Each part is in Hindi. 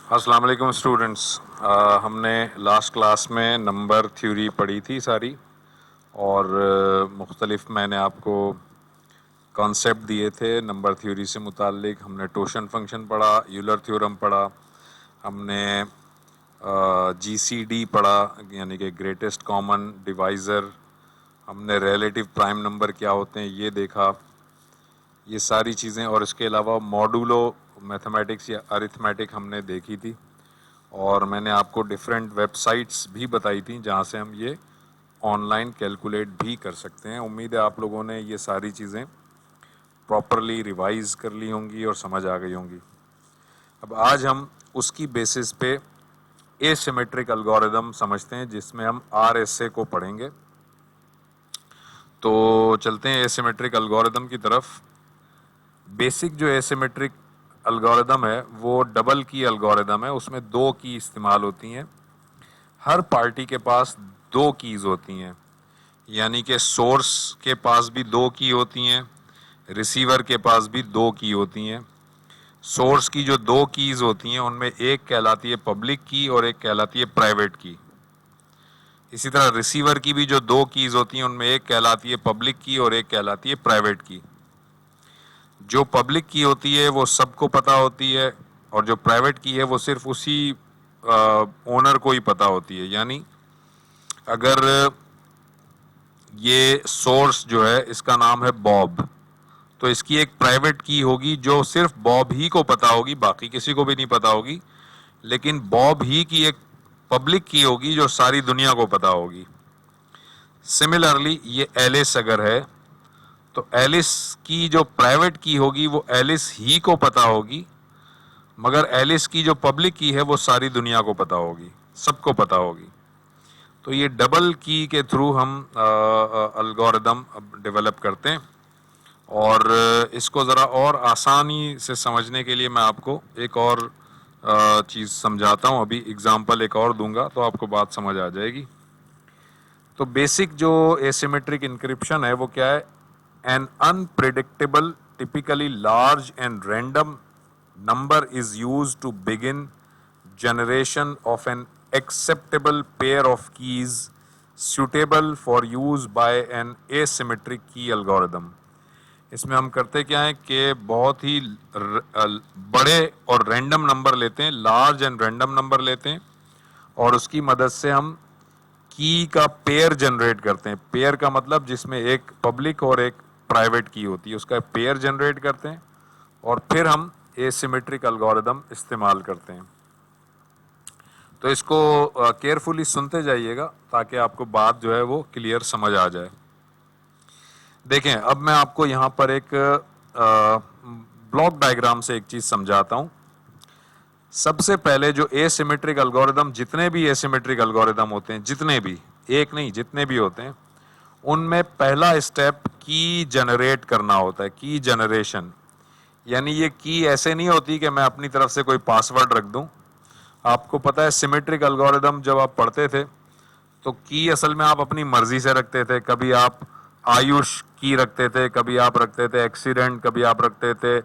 अस्सलाम वालेकुम स्टूडेंट्स। हमने लास्ट क्लास में नंबर थ्योरी पढ़ी थी सारी, और मुख्तलिफ मैंने आपको कॉन्सेप्ट दिए थे नंबर थ्योरी से मुताल्लिक। हमने टोशन फंक्शन पढ़ा, यूलर थ्योरम पढ़ा, हमने जीसीडी पढ़ा यानी कि ग्रेटेस्ट कॉमन डिवाइज़र, हमने रिलेटिव प्राइम नंबर क्या होते हैं ये देखा, ये सारी चीज़ें। और इसके अलावा मॉडुलो मैथमेटिक्स या अरिथमेटिक हमने देखी थी, और मैंने आपको डिफरेंट वेबसाइट्स भी बताई थी जहाँ से हम ये ऑनलाइन कैलकुलेट भी कर सकते हैं। उम्मीद है आप लोगों ने ये सारी चीज़ें प्रॉपरली रिवाइज कर ली होंगी और समझ आ गई होंगी। अब आज हम उसकी बेसिस पे एसिमेट्रिक एल्गोरिदम समझते हैं, जिसमें हम आरएसए को पढ़ेंगे। तो चलते हैं एसिमेट्रिक एल्गोरिदम की तरफ। बेसिक जो एसिमेट्रिक एल्गोरिदम है वो डबल की एल्गोरिदम है, उसमें दो की इस्तेमाल होती हैं। हर पार्टी के पास दो कीज़ होती हैं, यानी कि सोर्स के पास भी दो की होती हैं, रिसीवर के पास भी दो की होती हैं। सोर्स की जो दो कीज़ होती हैं उनमें एक कहलाती है पब्लिक की और एक कहलाती है प्राइवेट की। इसी तरह रिसीवर की भी जो दो कीज़ होती हैं उनमें एक कहलाती है पब्लिक की और एक कहलाती है प्राइवेट की। जो पब्लिक की होती है वो सबको पता होती है, और जो प्राइवेट की है वो सिर्फ उसी ओनर को ही पता होती है। यानी अगर ये सोर्स जो है इसका नाम है बॉब, तो इसकी एक प्राइवेट की होगी जो सिर्फ बॉब ही को पता होगी, बाकी किसी को भी नहीं पता होगी। लेकिन बॉब ही की एक पब्लिक की होगी जो सारी दुनिया को पता होगी। सिमिलरली ये एलिस अगर है तो एलिस की जो प्राइवेट की होगी वो एलिस ही को पता होगी, मगर एलिस की जो पब्लिक की है वो सारी दुनिया को पता होगी, सबको पता होगी। तो ये डबल की के थ्रू हम एल्गोरिदम डेवलप करते हैं, और इसको ज़रा और आसानी से समझने के लिए मैं आपको एक और चीज़ समझाता हूँ। अभी एग्जांपल एक और दूंगा तो आपको बात समझ आ जाएगी। तो बेसिक जो एसिमेट्रिक इंक्रिप्शन है वो क्या है? An unpredictable typically large and random number is used to begin generation of an acceptable pair of keys suitable for use by an asymmetric key algorithm। इसमें हम करते क्या है कि बहुत ही बड़े और रैंडम नंबर लेते हैं, लार्ज एंड रैंडम नंबर लेते हैं, और उसकी मदद से हम की का पेयर जनरेट करते हैं। पेयर का मतलब जिसमें एक पब्लिक और एक प्राइवेट की होती है, उसका पेयर जनरेट करते हैं, और फिर हम एसिमेट्रिक एल्गोरिदम इस्तेमाल करते हैं। तो इसको केयरफुली सुनते जाइएगा ताकि आपको बात जो है वो क्लियर समझ आ जाए। देखें, अब मैं आपको यहाँ पर एक ब्लॉक डायग्राम से एक चीज़ समझाता हूँ। सबसे पहले जो एसिमेट्रिक एल्गोरिदम, जितने भी एसिमेट्रिक एल्गोरिदम होते हैं, जितने भी, एक नहीं जितने भी होते हैं, उनमें पहला स्टेप की जनरेट करना होता है, की जनरेशन। यानी ये की ऐसे नहीं होती कि मैं अपनी तरफ से कोई पासवर्ड रख दूं। आपको पता है सिमेट्रिक एल्गोरिदम जब आप पढ़ते थे तो की असल में आप अपनी मर्जी से रखते थे। कभी आप आयुष की रखते थे, कभी आप रखते थे एक्सीडेंट, कभी आप रखते थे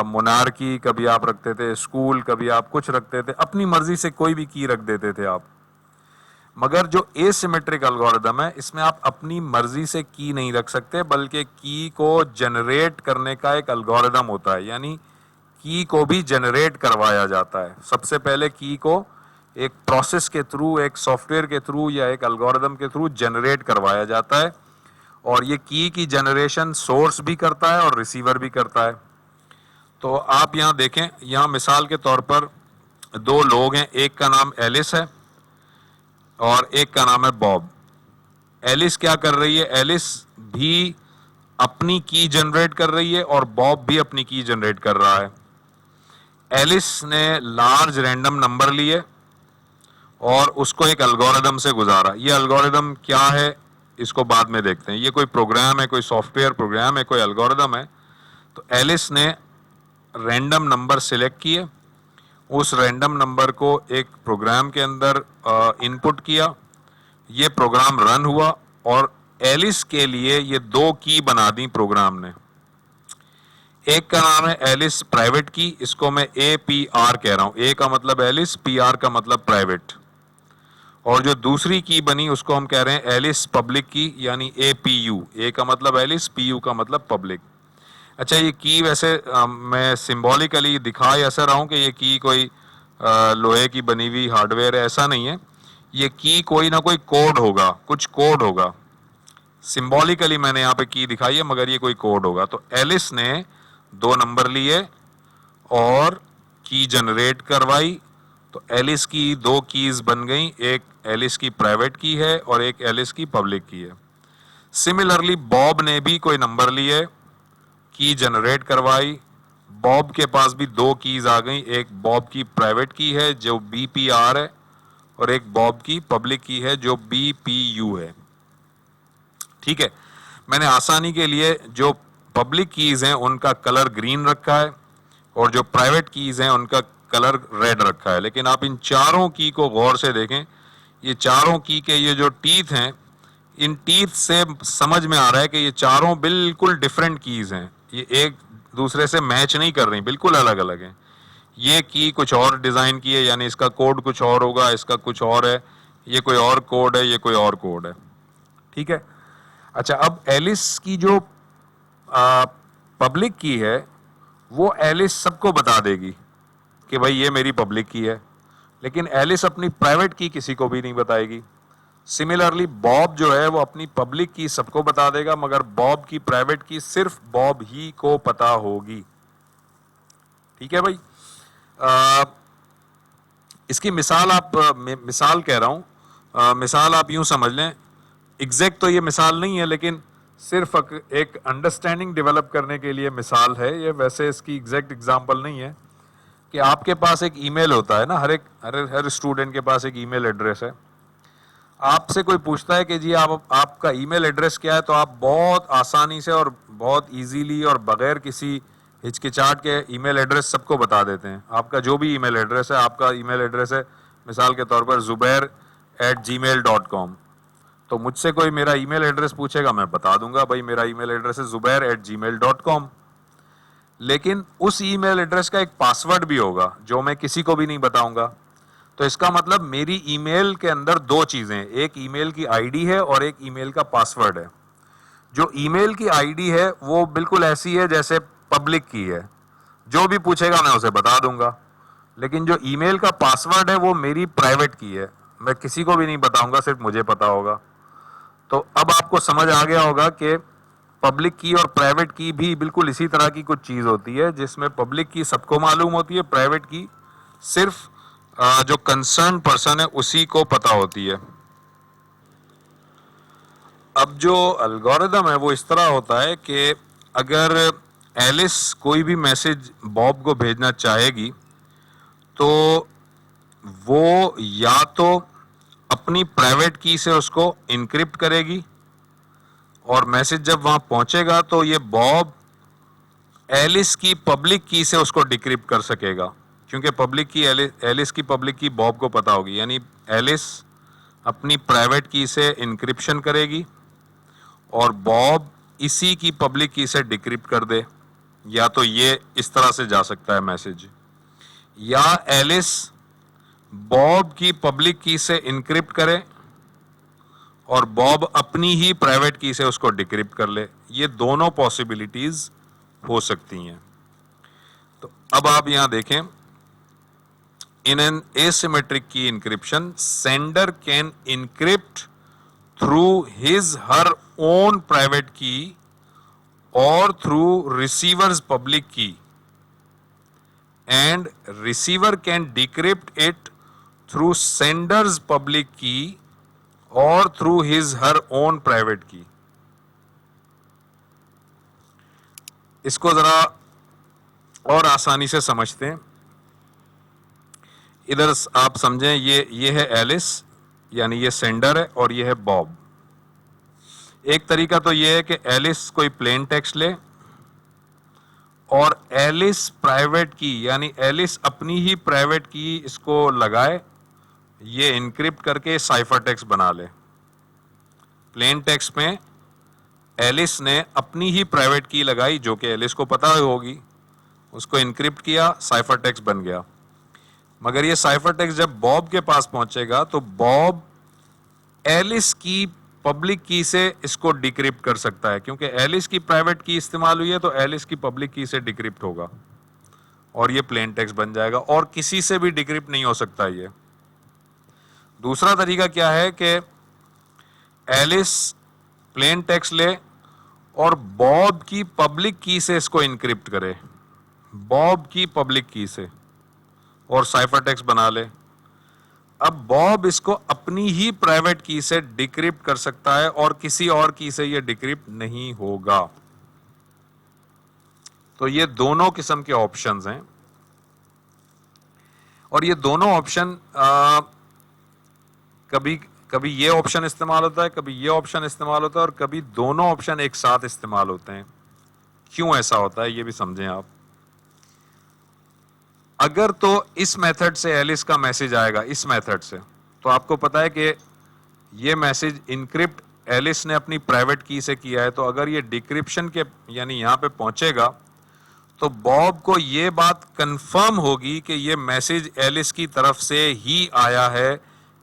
मोनार्की, कभी आप रखते थे स्कूल, कभी आप कुछ रखते थे, अपनी मर्जी से कोई भी की रख देते थे आप। मगर जो एसिमेट्रिक एल्गोरिदम है इसमें आप अपनी मर्जी से की नहीं रख सकते, बल्कि की को जनरेट करने का एक एल्गोरिदम होता है। यानी की को भी जनरेट करवाया जाता है। सबसे पहले की को एक प्रोसेस के थ्रू, एक सॉफ्टवेयर के थ्रू या एक एल्गोरिदम के थ्रू जनरेट करवाया जाता है, और ये की जनरेशन सोर्स भी करता है और रिसीवर भी करता है। तो आप यहाँ देखें, यहाँ मिसाल के तौर पर दो लोग हैं, एक का नाम एलिस है और एक का नाम है बॉब। एलिस क्या कर रही है? एलिस भी अपनी की जनरेट कर रही है और बॉब भी अपनी की जनरेट कर रहा है। एलिस ने लार्ज रैंडम नंबर लिए और उसको एक एल्गोरिदम से गुजारा। ये एल्गोरिदम क्या है इसको बाद में देखते हैं। ये कोई प्रोग्राम है, कोई सॉफ्टवेयर प्रोग्राम है, कोई एल्गोरिदम है। तो एलिस ने रैंडम नंबर सिलेक्ट किए, उस रैंडम नंबर को एक प्रोग्राम के अंदर इनपुट किया, ये प्रोग्राम रन हुआ और एलिस के लिए ये दो की बना दी प्रोग्राम ने। एक का नाम है एलिस प्राइवेट की, इसको मैं APR कह रहा हूं। ए का मतलब एलिस, PR का मतलब प्राइवेट। और जो दूसरी की बनी उसको हम कह रहे हैं एलिस पब्लिक की, यानी APU। ए का मतलब एलिस, PU का मतलब पब्लिक। अच्छा, ये की वैसे मैं सिंबॉलिकली दिखा ऐसा रहा हूं कि ये की कोई लोहे की बनी हुई हार्डवेयर है, ऐसा नहीं है। ये की कोई ना कोई कोड होगा, कुछ कोड होगा। सिंबॉलिकली मैंने यहाँ पे की दिखाई है, मगर ये कोई कोड होगा। तो एलिस ने 2 नंबर लिए और की जनरेट करवाई। तो एलिस की 2 कीज बन गई, एक एलिस की प्राइवेट की है और एक एलिस की पब्लिक की है। सिमिलरली बॉब ने भी कोई नंबर लिए, की जनरेट करवाई। बॉब के पास भी 2 कीज आ गई, एक बॉब की प्राइवेट की है जो BPR है और एक बॉब की पब्लिक की है जो BPU है। ठीक है, मैंने आसानी के लिए जो पब्लिक कीज हैं उनका कलर ग्रीन रखा है और जो प्राइवेट कीज हैं उनका कलर रेड रखा है। लेकिन आप इन चारों की को गौर से देखें, ये चारों की के ये जो टीथ हैं, इन टीथ से समझ में आ रहा है कि ये चारों बिल्कुल डिफरेंट कीज हैं। ये एक दूसरे से मैच नहीं कर रही, बिल्कुल अलग अलग हैं। ये की कुछ और डिजाइन की है, यानी इसका कोड कुछ और होगा, इसका कुछ और है, ये कोई और कोड है, ये कोई और कोड है। ठीक है। अच्छा, अब एलिस की जो पब्लिक की है वो एलिस सबको बता देगी कि भाई ये मेरी पब्लिक की है, लेकिन एलिस अपनी प्राइवेट की किसी को भी नहीं बताएगी। सिमिलरली बॉब जो है वो अपनी पब्लिक की सबको बता देगा, मगर बॉब की प्राइवेट की सिर्फ बॉब ही को पता होगी। ठीक है भाई। इसकी मिसाल मिसाल कह रहा हूं, मिसाल आप यूं समझ लें, एग्जैक्ट तो ये मिसाल नहीं है, लेकिन सिर्फ एक अंडरस्टैंडिंग डेवलप करने के लिए मिसाल है ये। वैसे इसकी एग्जैक्ट एग्जांपल नहीं है कि आपके पास एक ईमेल होता है ना, हर स्टूडेंट के पास एक ईमेल एड्रेस है। आपसे कोई पूछता है कि जी आपका ईमेल एड्रेस क्या है, तो आप बहुत आसानी से और बहुत इजीली और बगैर किसी हिचकिचाहट के ईमेल एड्रेस सबको बता देते हैं। आपका जो भी ईमेल एड्रेस है, आपका ईमेल एड्रेस है मिसाल के तौर पर zubair@gmail.com। तो मुझसे कोई मेरा ईमेल एड्रेस पूछेगा, मैं बता दूंगा भाई मेरा ईमेल एड्रेस है zubair@gmail.com। लेकिन उस ईमेल एड्रेस का एक पासवर्ड भी होगा जो मैं किसी को भी नहीं बताऊंगा। तो इसका मतलब मेरी ईमेल के अंदर 2 चीजें, एक ईमेल की आईडी है और एक ईमेल का पासवर्ड है। जो ईमेल की आईडी है वो बिल्कुल ऐसी है जैसे पब्लिक की है, जो भी पूछेगा मैं उसे बता दूंगा। लेकिन जो ईमेल का पासवर्ड है वो मेरी प्राइवेट की है, मैं किसी को भी नहीं बताऊंगा, सिर्फ मुझे पता होगा। तो अब आपको समझ आ गया होगा कि पब्लिक की और प्राइवेट की भी बिल्कुल इसी तरह की कुछ चीज होती है, जिसमें पब्लिक की सबको मालूम होती है, प्राइवेट की सिर्फ जो कंसर्न पर्सन है उसी को पता होती है। अब जो एल्गोरिदम है वो इस तरह होता है कि अगर एलिस कोई भी मैसेज बॉब को भेजना चाहेगी तो वो या तो अपनी प्राइवेट की से उसको इनक्रिप्ट करेगी, और मैसेज जब वहां पहुंचेगा तो ये बॉब एलिस की पब्लिक की से उसको डिक्रिप्ट कर सकेगा, क्योंकि पब्लिक की एलिस की पब्लिक की बॉब को पता होगी। यानी एलिस अपनी प्राइवेट की से इनक्रिप्शन करेगी और बॉब इसी की पब्लिक की से डिक्रिप्ट कर दे। या तो ये इस तरह से जा सकता है मैसेज, या एलिस बॉब की पब्लिक की से इनक्रिप्ट करे और बॉब अपनी ही प्राइवेट की से उसको डिक्रिप्ट कर ले। ये दोनों पॉसिबिलिटीज हो सकती हैं। तो अब आप यहां देखें, in an asymmetric key encryption sender can encrypt through his her own private key और through receiver's public key, and receiver can decrypt it through sender's public key और through his her own private key. इसको जरा और आसानी से समझते हैं। इधर आप समझें, ये है एलिस, यानी ये सेंडर है, और ये है बॉब। एक तरीका तो ये है कि एलिस कोई प्लेन टेक्स्ट ले और एलिस प्राइवेट की, यानी एलिस अपनी ही प्राइवेट की इसको लगाए, ये इनक्रिप्ट करके साइफर टेक्स्ट बना ले। प्लेन टेक्स्ट में एलिस ने अपनी ही प्राइवेट की लगाई, जो कि एलिस को पता होगी, उसको इनक्रिप्ट किया, साइफर टेक्स्ट बन गया। मगर ये साइफर टेक्स्ट जब बॉब के पास पहुंचेगा तो बॉब एलिस की पब्लिक की से इसको डिक्रिप्ट कर सकता है, क्योंकि एलिस की प्राइवेट की इस्तेमाल हुई है तो एलिस की पब्लिक की से डिक्रिप्ट होगा और ये प्लेन टेक्स्ट बन जाएगा और किसी से भी डिक्रिप्ट नहीं हो सकता। ये दूसरा तरीका क्या है कि एलिस प्लेन टेक्स्ट ले और बॉब की पब्लिक की से इसको इनक्रिप्ट करे, बॉब की पब्लिक की से, और साइफर टेक्स्ट बना ले। अब बॉब इसको अपनी ही प्राइवेट की से डिक्रिप्ट कर सकता है और किसी और की से ये डिक्रिप्ट नहीं होगा। तो ये दोनों किस्म के ऑप्शंस हैं और ये दोनों ऑप्शन कभी कभी ये ऑप्शन इस्तेमाल होता है, कभी ये ऑप्शन इस्तेमाल होता है और कभी दोनों ऑप्शन एक साथ इस्तेमाल होते हैं। क्यों ऐसा होता है ये भी समझें आप। अगर तो इस मेथड से एलिस का मैसेज आएगा, इस मेथड से, तो आपको पता है कि ये मैसेज इनक्रिप्ट एलिस ने अपनी प्राइवेट की से किया है, तो अगर ये डिक्रिप्शन के यानी यहां पे पहुंचेगा तो बॉब को ये बात कंफर्म होगी कि ये मैसेज एलिस की तरफ से ही आया है,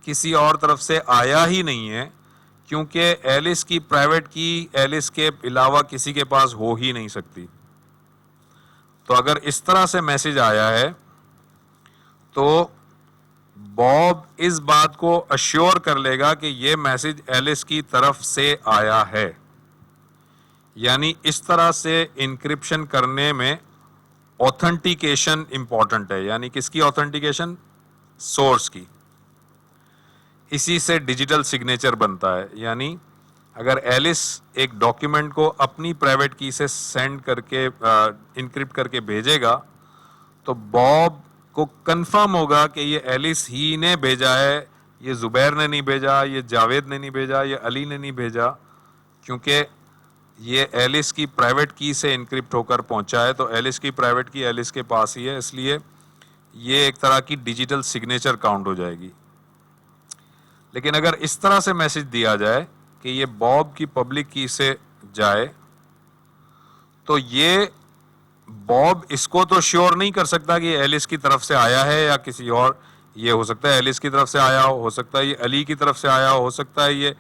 किसी और तरफ से आया ही नहीं है, क्योंकि एलिस की प्राइवेट की एलिस के अलावा किसी के पास हो ही नहीं सकती। तो अगर इस तरह से मैसेज आया है तो बॉब इस बात को अश्योर कर लेगा कि ये मैसेज एलिस की तरफ से आया है। यानी इस तरह से इंक्रिप्शन करने में ऑथेंटिकेशन इंपॉर्टेंट है। यानी किसकी ऑथेंटिकेशन? सोर्स की। इसी से डिजिटल सिग्नेचर बनता है। यानी अगर एलिस एक डॉक्यूमेंट को अपनी प्राइवेट की से सेंड करके इनक्रिप्ट करके भेजेगा तो बॉब को कंफर्म होगा कि ये एलिस ही ने भेजा है, ये जुबैर ने नहीं भेजा, ये जावेद ने नहीं भेजा, ये अली ने नहीं भेजा, क्योंकि ये एलिस की प्राइवेट की से इनक्रिप्ट होकर पहुंचा है। तो एलिस की प्राइवेट की एलिस के पास ही है, इसलिए ये एक तरह की डिजिटल सिग्नेचर काउंट हो जाएगी। लेकिन अगर इस तरह से मैसेज दिया जाए कि ये बॉब की पब्लिक की से जाए, तो ये बॉब इसको तो श्योर नहीं कर सकता कि एलिस की तरफ से आया है या किसी और, ये हो सकता है एलिस की तरफ से आया हो सकता है ये अली की तरफ से आया हो सकता है ये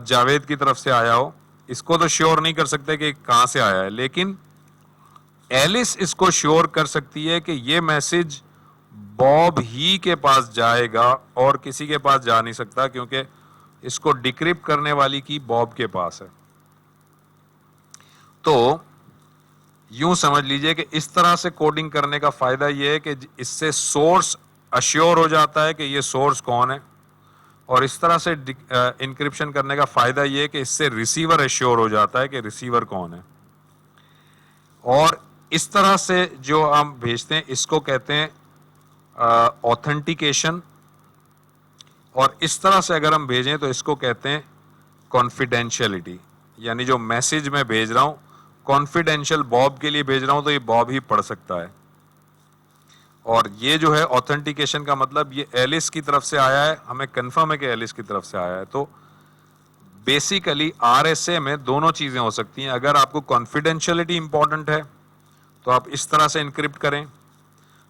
जावेद की तरफ से आया हो। इसको तो श्योर नहीं कर सकते कि कहां से आया है, लेकिन एलिस इसको श्योर कर सकती है कि ये मैसेज बॉब ही के पास जाएगा और किसी के पास जा नहीं सकता, क्योंकि इसको डिक्रिप्ट करने वाली की बॉब के पास है। तो यूं समझ लीजिए कि इस तरह से कोडिंग करने का फायदा यह है कि इससे सोर्स अश्योर हो जाता है कि ये सोर्स कौन है, और इस तरह से इंक्रिप्शन करने का फायदा यह है कि इससे रिसीवर अश्योर हो जाता है कि रिसीवर कौन है। और इस तरह से जो हम भेजते हैं इसको कहते हैं ऑथेंटिकेशन, और इस तरह से अगर हम भेजें तो इसको कहते हैं कॉन्फिडेंशियलिटी। यानी जो मैसेज मैं भेज रहा हूं कॉन्फिडेंशियल बॉब के लिए भेज रहा हूं तो ये बॉब ही पढ़ सकता है। और ये जो है ऑथेंटिकेशन का मतलब ये एलिस की तरफ से आया है, हमें कंफर्म है कि एलिस की तरफ से आया है। तो बेसिकली आरएसए में दोनों चीजें हो सकती हैं। अगर आपको कॉन्फिडेंशियलिटी इंपॉर्टेंट है तो आप इस तरह से इनक्रिप्ट करें,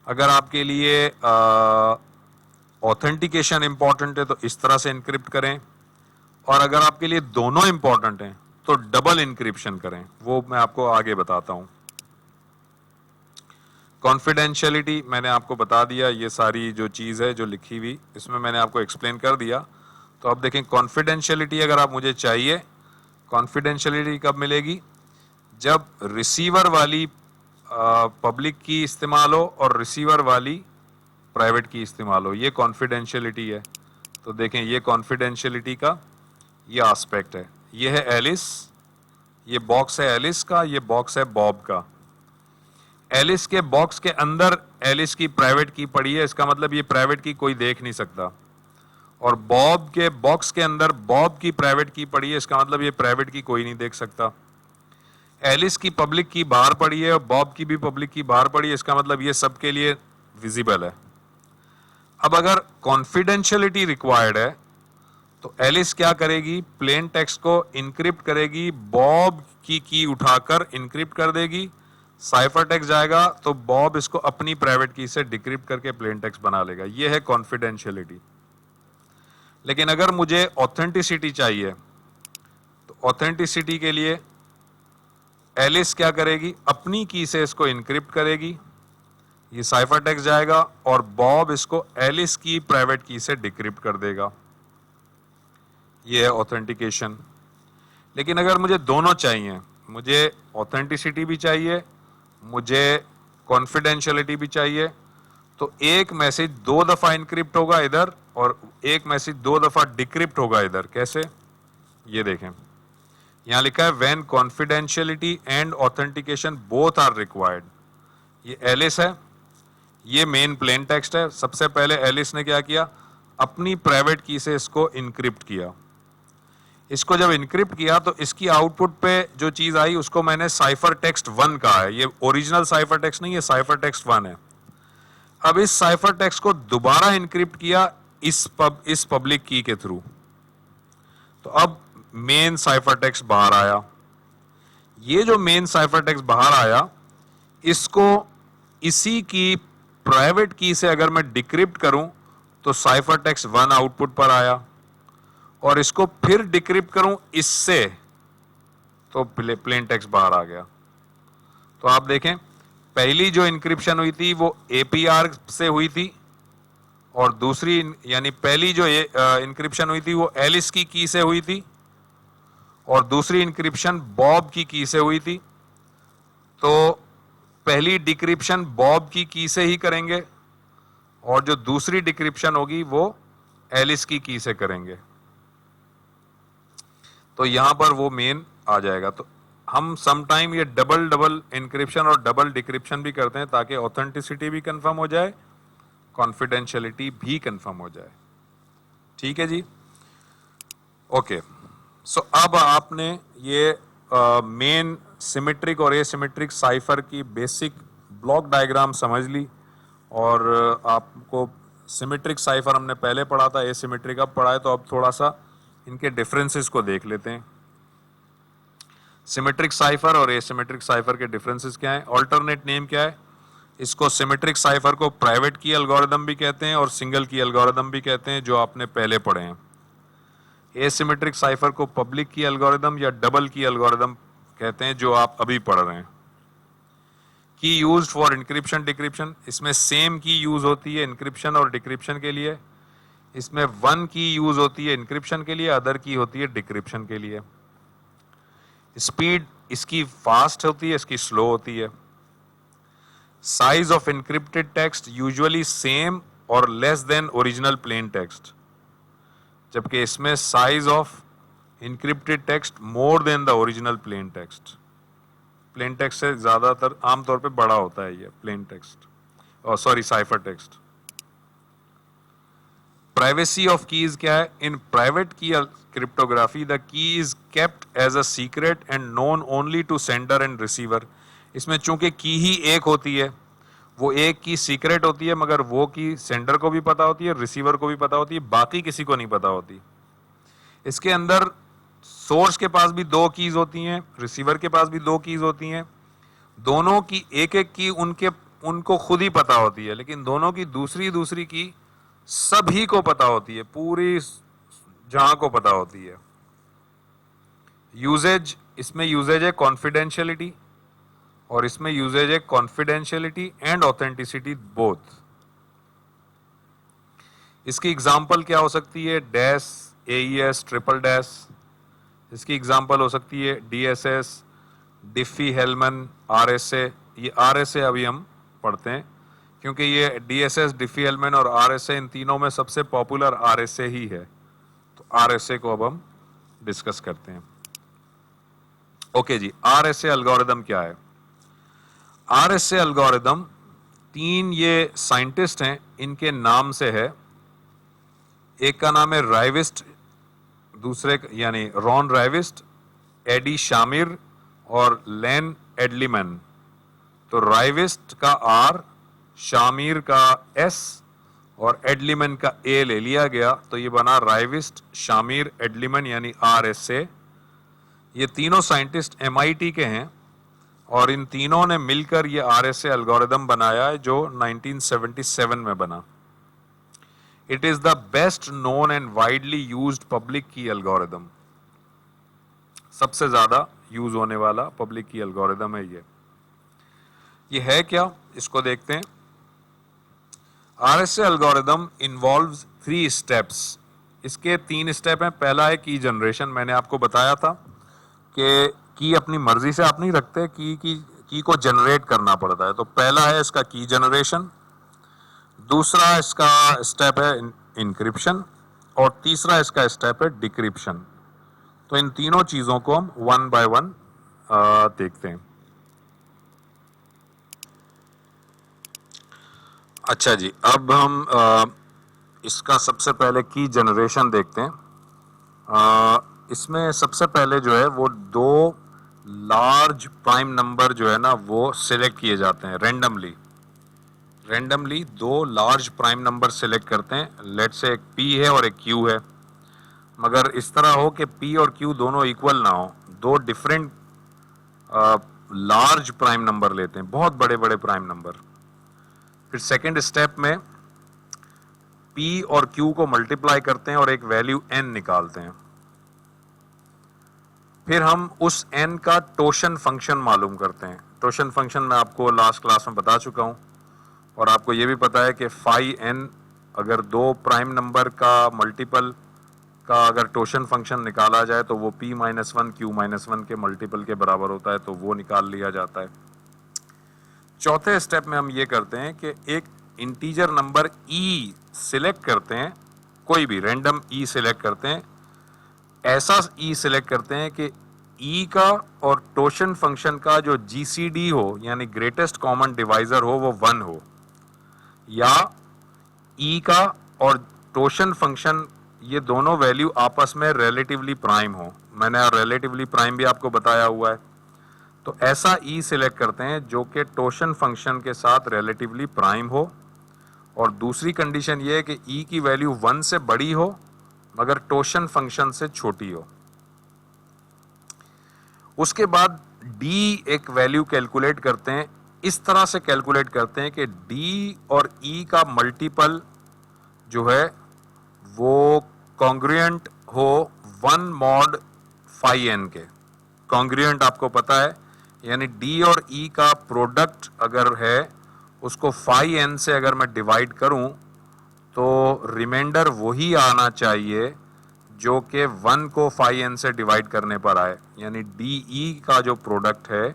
अगर आपके लिए ऑथेंटिकेशन इंपॉर्टेंट है तो इस तरह से इनक्रिप्ट करें, और अगर आपके लिए दोनों इंपॉर्टेंट हैं तो डबल इनक्रिप्शन करें। वो मैं आपको आगे बताता हूं। कॉन्फिडेंशियलिटी मैंने आपको बता दिया, ये सारी जो चीज़ है जो लिखी हुई इसमें मैंने आपको एक्सप्लेन कर दिया। तो अब देखें कॉन्फिडेंशियलिटी अगर आप मुझे चाहिए, कॉन्फिडेंशियलिटी कब मिलेगी? जब रिसीवर वाली पब्लिक की इस्तेमाल हो और रिसीवर वाली प्राइवेट की इस्तेमाल हो, ये कॉन्फिडेंशियलिटी है। तो देखें ये कॉन्फिडेंशियलिटी का ये एस्पेक्ट है। ये है एलिस, ये बॉक्स है एलिस का, ये बॉक्स है बॉब का। एलिस के बॉक्स के अंदर एलिस की प्राइवेट की पड़ी है, इसका मतलब ये प्राइवेट की कोई देख नहीं सकता, और बॉब के बॉक्स के अंदर बॉब की प्राइवेट की पड़ी है, इसका मतलब ये प्राइवेट की कोई नहीं देख सकता। एलिस की पब्लिक की बाहर पड़ी है और बॉब की भी पब्लिक की बाहर पड़ी है, इसका मतलब ये सबके लिए विजिबल है। अब अगर कॉन्फिडेंशियलिटी रिक्वायर्ड है तो एलिस क्या करेगी, प्लेन टेक्स्ट को इनक्रिप्ट करेगी, बॉब की की उठाकर इनक्रिप्ट कर देगी, साइफर टेक्स्ट जाएगा तो बॉब इसको अपनी प्राइवेट की से डिक्रिप्ट करके प्लेन टेक्स्ट बना लेगा। ये है कॉन्फिडेंशियलिटी। लेकिन अगर मुझे ऑथेंटिसिटी चाहिए तो ऑथेंटिसिटी के लिए एलिस क्या करेगी, अपनी की से इसको इनक्रिप्ट करेगी, ये साइफर टेक्स्ट जाएगा और बॉब इसको एलिस की प्राइवेट की से डिक्रिप्ट कर देगा। ये है ऑथेंटिकेशन। लेकिन अगर मुझे दोनों चाहिए, मुझे ऑथेंटिसिटी भी चाहिए, मुझे कॉन्फिडेंशियलिटी भी चाहिए, तो एक मैसेज 2 दफा इनक्रिप्ट होगा इधर और एक मैसेज 2 दफा डिक्रिप्ट होगा इधर। कैसे, ये देखें, यहां लिखा है when confidentiality and authentication both are required. ये एलिस है, ये मेन प्लेन टेक्स्ट है। सबसे पहले एलिस ने क्या किया, अपनी प्राइवेट की से इसको इनक्रिप्ट किया। इसको जब इनक्रिप्ट किया तो इसकी आउटपुट पे जो चीज आई उसको मैंने साइफर टेक्स्ट 1 कहा है। ये ओरिजिनल साइफर टेक्स्ट नहीं है, साइफर टेक्स्ट 1 है। अब इस साइफर टेक्स्ट को दोबारा इनक्रिप्ट किया इस पब्लिक की के थ्रू, तो अब मेन साइफर टेक्स्ट बाहर आया। ये जो मेन साइफर टेक्स्ट बाहर आया, इसको इसी की प्राइवेट की से अगर मैं डिक्रिप्ट करूं तो साइफर टेक्स्ट 1 आउटपुट पर आया, और इसको फिर डिक्रिप्ट करूं इससे तो प्लेन टेक्स्ट बाहर आ गया। तो आप देखें, पहली जो इंक्रिप्शन हुई थी वो एपीआर से हुई थी, और दूसरी यानी पहली जो इंक्रिप्शन हुई थी वो एलिस की से हुई थी, और दूसरी इंक्रिप्शन बॉब की से हुई थी। तो पहली डिक्रिप्शन बॉब की से ही करेंगे, और जो दूसरी डिक्रिप्शन होगी वो एलिस की से करेंगे। तो यहां पर वो मेन आ जाएगा। तो हम समटाइम ये डबल इंक्रिप्शन और डबल डिक्रिप्शन भी करते हैं ताकि ऑथेंटिसिटी भी कंफर्म हो जाए, कॉन्फिडेंशियलिटी भी कंफर्म हो जाए। ठीक है जी, ओके। सो अब आपने ये मेन सिमेट्रिक और एसिमेट्रिक साइफर की बेसिक ब्लॉक डायग्राम समझ ली, और आपको सिमेट्रिक साइफर हमने पहले पढ़ा था, एसिमेट्रिक अब पढ़ा है, तो अब थोड़ा सा इनके डिफरेंसेस को देख लेते हैं। सिमेट्रिक साइफर और एसिमेट्रिक साइफर के डिफरेंसेस क्या हैं, अल्टरनेट नेम क्या है। इसको सिमेट्रिक साइफर को प्राइवेट की एल्गोरिदम भी कहते हैं और सिंगल की एल्गोरिदम भी कहते हैं, जो आपने पहले पढ़े हैं। एसिमेट्रिक साइफर को पब्लिक की एल्गोरिदम या डबल की एल्गोरिदम कहते हैं, जो आप अभी पढ़ रहे हैं। की यूज्ड फॉर इंक्रिप्शन डिक्रिप्शन, इसमें सेम की यूज होती है इंक्रिप्शन और डिक्रिप्शन के लिए। इसमें 1 की यूज होती है इंक्रिप्शन के लिए, अदर की होती है डिक्रिप्शन के लिए। स्पीड इसकी फास्ट होती है, इसकी स्लो होती है। Size of encrypted text usually same और less than original plain text, जबकि इसमें size of encrypted text more than the original plain text. Plain text से ज्यादातर आमतौर पे बड़ा होता है ये प्लेन टेक्स्ट, और sorry cipher text. Privacy of keys क्या है, in private key cryptography the key is kept as a secret and known only to sender and receiver. इसमें चूंकि की ही एक होती है, वो एक की सीक्रेट होती है, मगर वो की सेंडर को भी पता होती है, रिसीवर को भी पता होती है, बाकी किसी को नहीं पता होती। इसके अंदर सोर्स के पास भी 2 कीज होती हैं, रिसीवर के पास भी 2 कीज होती हैं। दोनों की एक की उनको खुद ही पता होती है, लेकिन दोनों की दूसरी की सभी को पता होती है, पूरी जहां को पता होती है। यूजेज, इसमें यूजेज है कॉन्फिडेंशियलिटी, और इसमें यूजेज है कॉन्फिडेंशियलिटी एंड ऑथेंटिसिटी बोथ। इसकी एग्जांपल क्या हो सकती है, डैश, एईएस, ट्रिपल डैश। इसकी एग्जांपल हो सकती है डीएसएस, डिफी हेलमन, आरएसए। ये आरएसए अभी हम पढ़ते हैं, क्योंकि ये डीएसएस, डिफी हेलमन और आरएसए, इन तीनों में सबसे पॉपुलर आरएसए ही है। तो आरएसए को अब हम डिस्कस करते हैं। ओके जी, आरएसए एल्गोरिदम क्या है। आरएसए एल्गोरिदम 3 ये साइंटिस्ट हैं, इनके नाम से है। एक का नाम है राइविस्ट, दूसरे यानी रॉन राइविस्ट, एडी शामिर और लेन एडलीमैन। तो राइविस्ट का आर, शामिर का एस और एडलीमन का ए ले लिया गया तो ये बना राइविस्ट शामिर एडलीमन यानी RSA। ये तीनों साइंटिस्ट MIT के हैं और इन तीनों ने मिलकर ये RSA एल्गोरिदम बनाया है जो 1977 में बना। It is the best known and widely used public की एल्गोरिदम, सबसे ज्यादा यूज होने वाला पब्लिक की एल्गोरिदम है ये है क्या, इसको देखते हैं। RSA algorithm involves 3 steps. इसके 3 स्टेप हैं। पहला है की जनरेशन। मैंने आपको बताया था कि की अपनी मर्जी से आप नहीं रखते, की को जनरेट करना पड़ता है। तो पहला है इसका की जनरेशन, दूसरा इसका स्टेप है इंक्रिप्शन और तीसरा इसका स्टेप है डिक्रिप्शन। तो इन तीनों चीजों को हम 1 बाय 1 देखते हैं। अच्छा जी, अब हम इसका सबसे पहले की जनरेशन देखते हैं। इसमें सबसे पहले जो है वो 2 लार्ज प्राइम नंबर जो है ना वो सिलेक्ट किए जाते हैं randomly 2 large prime number select करते हैं। लेट से एक P है और एक Q है, मगर इस तरह हो कि P और Q दोनों इक्वल ना हो, 2 डिफरेंट लार्ज प्राइम नंबर लेते हैं, बहुत बड़े बड़े प्राइम नंबर। फिर सेकेंड स्टेप में P और Q को मल्टीप्लाई करते हैं और एक वैल्यू n निकालते हैं। फिर हम उस n का टोशन फंक्शन मालूम करते हैं। टोशन फंक्शन मैं आपको लास्ट क्लास में बता चुका हूं और आपको यह भी पता है कि फाई n अगर 2 प्राइम नंबर का मल्टीपल का अगर टोशन फंक्शन निकाला जाए तो वो P-1 Q-1 के मल्टीपल के बराबर होता है, तो वो निकाल लिया जाता है। चौथे स्टेप में हम ये करते हैं कि एक इंटीजर नंबर E सिलेक्ट करते हैं, कोई भी रैंडम E सिलेक्ट करते हैं। ऐसा E सिलेक्ट करते हैं कि E का और टोशन फंक्शन का जो GCD हो यानी ग्रेटेस्ट कॉमन डिवाइजर हो वो 1 हो, या E का और टोशन फंक्शन ये दोनों वैल्यू आपस में रिलेटिवली प्राइम हो। मैंने रिलेटिवली प्राइम भी आपको बताया हुआ है। तो ऐसा E सिलेक्ट करते हैं जो कि टोशन फंक्शन के साथ रिलेटिवली प्राइम हो, और दूसरी कंडीशन ये है कि E की वैल्यू 1 से बड़ी हो मगर टोशन फंक्शन से छोटी हो। उसके बाद D एक वैल्यू कैलकुलेट करते हैं, इस तरह से कैलकुलेट करते हैं कि D और E का मल्टीपल जो है वो कॉन्ग्रुएंट हो 1 mod phi n के। कॉन्ग्रुएंट आपको पता है, यानी D और E का प्रोडक्ट अगर है उसको phi n से अगर मैं डिवाइड करूं तो रिमाइंडर वही आना चाहिए जो कि 1 को phi n से डिवाइड करने पर आए, यानी DE का जो प्रोडक्ट है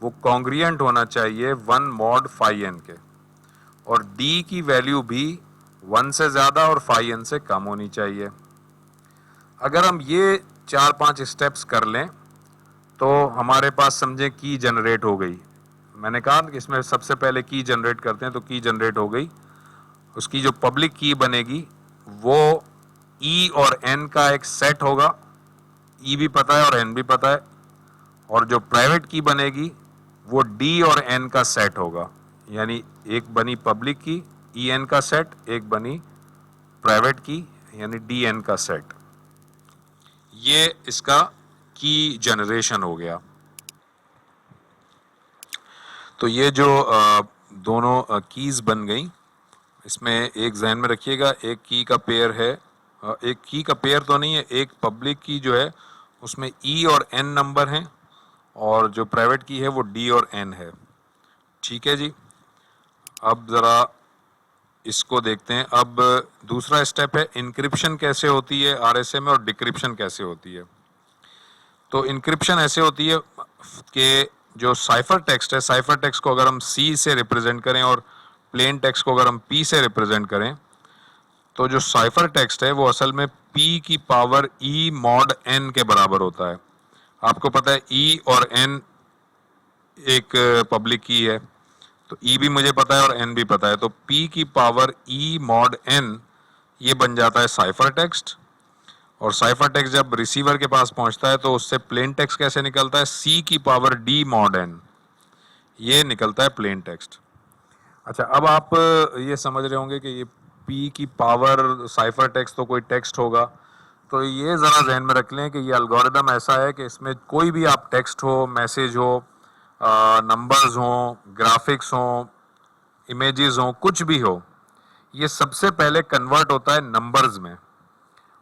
वो कॉन्ग्रुएंट होना चाहिए 1 mod phi n के, और D की वैल्यू भी 1 से ज्यादा और phi n से कम होनी चाहिए। अगर हम ये 4-5 स्टेप्स कर लें तो हमारे पास समझे की जनरेट हो गई। मैंने कहा कि इसमें सबसे पहले की जनरेट करते हैं, तो की जनरेट हो गई। उसकी जो पब्लिक की बनेगी वो E और N का एक सेट होगा, E भी पता है और N भी पता है, और जो प्राइवेट की बनेगी वो D और N का सेट होगा, यानी एक बनी पब्लिक की EN का सेट, एक बनी प्राइवेट की यानी DN का सेट। ये इसका की जनरेशन हो गया। तो ये जो दोनों कीज बन गई, इसमें एक ध्यान में रखिएगा, एक की का पेयर है, एक की का पेयर तो नहीं है, एक पब्लिक की जो है उसमें E और N नंबर हैं और जो प्राइवेट की है वो D और N है। ठीक है जी, अब ज़रा इसको देखते हैं। अब दूसरा स्टेप है इनक्रिप्शन कैसे होती है RSA में और डिक्रिप्शन कैसे होती है। तो इनक्रिप्शन ऐसे होती है कि जो साइफर टेक्स्ट है, साइफर टेक्स्ट को अगर हम C से रिप्रेजेंट करें और प्लेन टेक्स्ट को अगर हम P से रिप्रेजेंट करें, तो जो साइफर टेक्स्ट है वो असल में P की पावर E mod N के बराबर होता है। आपको पता है E और N एक पब्लिक की है, तो E भी मुझे पता है और N भी पता है, तो P की पावर E mod N ये बन जाता है साइफर टेक्स्ट। और साइफर टेक्स्ट जब रिसीवर के पास पहुंचता है तो उससे प्लेन टेक्स्ट कैसे निकलता है, C की पावर D mod N, ये निकलता है प्लेन टेक्स्ट। अच्छा, अब आप ये समझ रहे होंगे कि ये p की पावर साइफर टेक्स्ट तो कोई टेक्स्ट होगा। तो ये ज़रा जहन में रख लें कि ये एल्गोरिदम ऐसा है कि इसमें कोई भी आप टेक्स्ट हो, मैसेज हो, नंबर्स हों, ग्राफिक्स हों, इमेजेस हों, कुछ भी हो, ये सबसे पहले कन्वर्ट होता है नंबर्स में,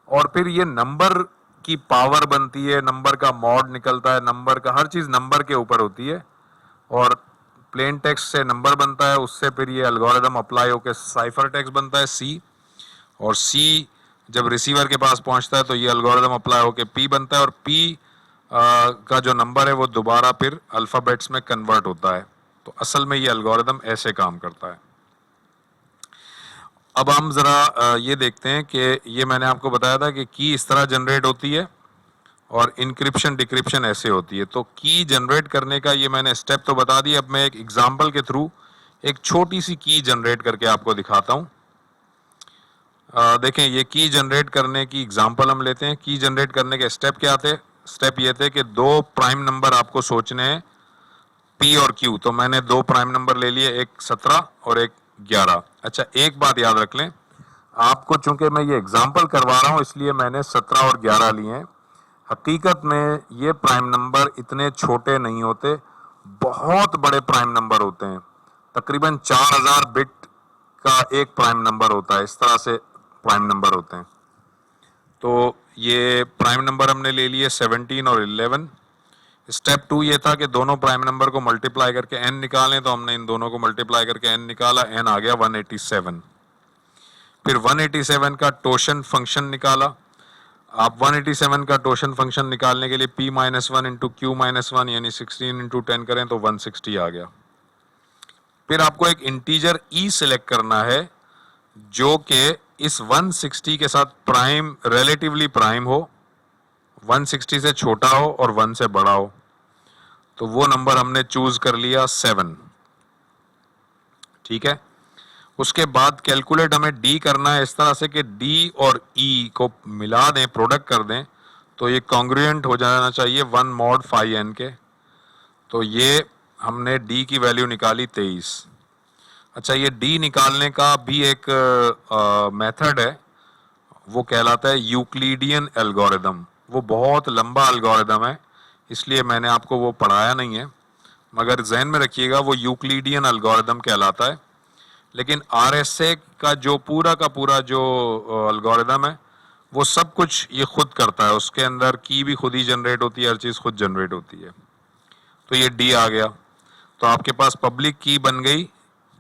और फिर ये नंबर की पावर बनती है, नंबर का मॉड निकलता है, नंबर का हर चीज़ नंबर के ऊपर होती है, और प्लेन टेक्स्ट से नंबर बनता है, उससे फिर ये एल्गोरिदम अप्लाई होकर साइफर टेक्स्ट बनता है सी, और सी जब रिसीवर के पास पहुंचता है तो ये एल्गोरिदम अप्लाई होकर पी बनता है, और पी का जो नंबर है वो दोबारा फिर अल्फ़ाबेट्स में कन्वर्ट होता है। तो असल में ये एल्गोरिदम ऐसे काम करता है। अब हम ज़रा ये देखते हैं कि ये मैंने आपको बताया था कि की इस तरह जनरेट होती है और इंक्रिप्शन डिक्रिप्शन ऐसे होती है। तो की जनरेट करने का ये मैंने स्टेप तो बता दिया। अब मैं एक एग्जांपल के थ्रू एक छोटी सी की जनरेट करके आपको दिखाता हूँ। देखें, ये की जनरेट करने की एग्जांपल हम लेते हैं। की जनरेट करने के स्टेप क्या थे? स्टेप ये थे कि दो प्राइम नंबर आपको सोचने हैं, पी और क्यू। तो मैंने दो प्राइम नंबर ले लिए, एक 17 और एक 11। अच्छा, एक बात याद रख लें, आपको चूंकि मैं ये एग्जांपल करवा रहा हूं इसलिए मैंने 17 और 11 लिए हैं। हकीकत में ये प्राइम नंबर इतने छोटे नहीं होते, बहुत बड़े प्राइम नंबर होते हैं। तकरीबन 4000 बिट का एक प्राइम नंबर होता है। इस तरह से प्राइम नंबर होते हैं। तो ये प्राइम नंबर हमने ले लिए 17 और 11। स्टेप 2 ये था कि दोनों प्राइम नंबर को मल्टीप्लाई करके n निकालें। तो हमने इन दोनों को मल्टीप्लाई करके n निकाला, n आ गया 187। फिर 187 का टोशन फंक्शन निकाला। आप 187 का टोशन फंक्शन निकालने के लिए p minus one into Q minus one यानी 16 इंटू 10 करें तो 160 आ गया। फिर आपको एक इंटीजर e सिलेक्ट करना है जो कि इस 160 के साथ प्राइम, रिलेटिवली प्राइम हो, 160 से छोटा हो और 1 से बड़ा हो। तो वो नंबर हमने चूज कर लिया 7। ठीक है। उसके बाद कैलकुलेट हमें d करना है इस तरह से कि d और e को मिला दें, प्रोडक्ट कर दें, तो ये कॉन्ग्रुएंट हो जाना चाहिए 1 mod phi n के। तो ये हमने d की वैल्यू निकाली 23। अच्छा, ये d निकालने का भी एक मेथड है, वो कहलाता है यूक्लिडियन एल्गोरिदम। वो बहुत लंबा एल्गोरिदम है, इसलिए मैंने आपको वो पढ़ाया नहीं है, मगर जहन में रखिएगा वो यूक्लिडियन एल्गोरिदम कहलाता है। लेकिन RSA का पूरा जो एल्गोरिदम है वो सब कुछ ये खुद करता है। उसके अंदर की भी खुद ही जनरेट होती है, हर चीज़ खुद जनरेट होती है। तो ये D आ गया। तो आपके पास पब्लिक की बन गई।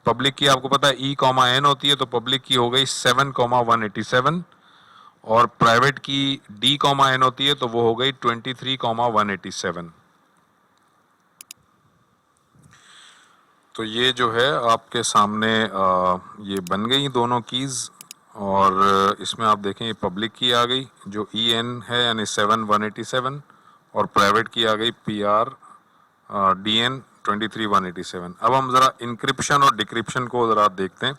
पब्लिक की आपको पता है E, N होती है, तो पब्लिक की हो गई 7,187, और प्राइवेट की D, N होती है तो वो हो गई 23,187। तो ये जो है आपके सामने ये बन गई दोनों कीज़, और इसमें आप देखें ये पब्लिक की आ गई जो EN है यानी 7,187, और प्राइवेट की आ गई PR DN 23,187। अब हम ज़रा इंक्रिप्शन और डिक्रिप्शन को ज़रा देखते हैं।